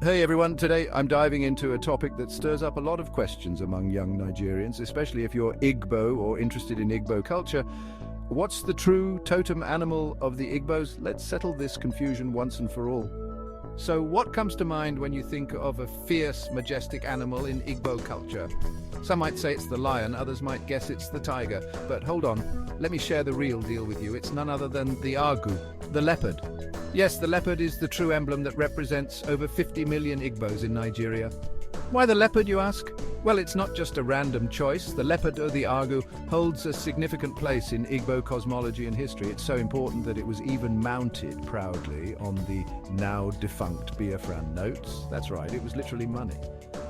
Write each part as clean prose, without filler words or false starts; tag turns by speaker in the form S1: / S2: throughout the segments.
S1: Hey everyone, today I'm diving into a topic that stirs up a lot of questions among young Nigerians, especially if you're Igbo or interested in Igbo culture. What's the true totem animal of the Igbos? Let's settle this confusion once and for all. So what comes to mind when you think of a fierce, majestic animal in Igbo culture? Some might say it's the lion, others might guess it's the tiger. But hold on, let me share the real deal with you. It's none other than the Agu, the leopard. Yes, the leopard is the true emblem that represents over 50 million Igbos in Nigeria. Why the leopard, you ask? Well, it's not just a random choice. The leopard, or the Agu, holds a significant place in Igbo cosmology and history. It's so important that it was even mounted proudly on the now-defunct Biafran notes. That's right, it was literally money.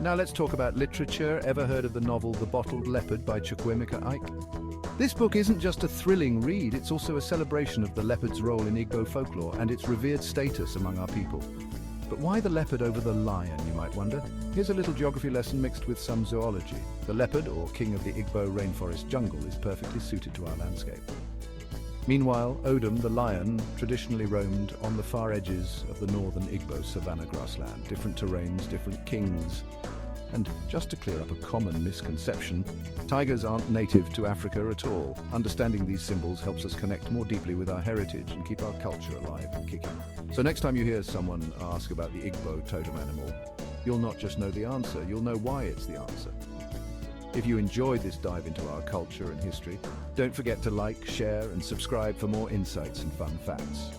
S1: Now let's talk about literature. Ever heard of the novel The Bottled Leopard by Chukwuemeka Ike? This book isn't just a thrilling read, it's also a celebration of the leopard's role in Igbo folklore and its revered status among our people. But why the leopard over the lion, you might wonder? Here's a little geography lesson mixed with some zoology. The leopard, or king of the Igbo rainforest jungle, is perfectly suited to our landscape. Meanwhile, Odum, the lion, traditionally roamed on the far edges of the northern Igbo savanna grassland. Different terrains, different kings. And just to clear up a common misconception, tigers aren't native to Africa at all. Understanding these symbols helps us connect more deeply with our heritage and keep our culture alive and kicking. So next time you hear someone ask about the Igbo totem animal, you'll not just know the answer, you'll know why it's the answer. If you enjoyed this dive into our culture and history, don't forget to like, share, and subscribe for more insights and fun facts.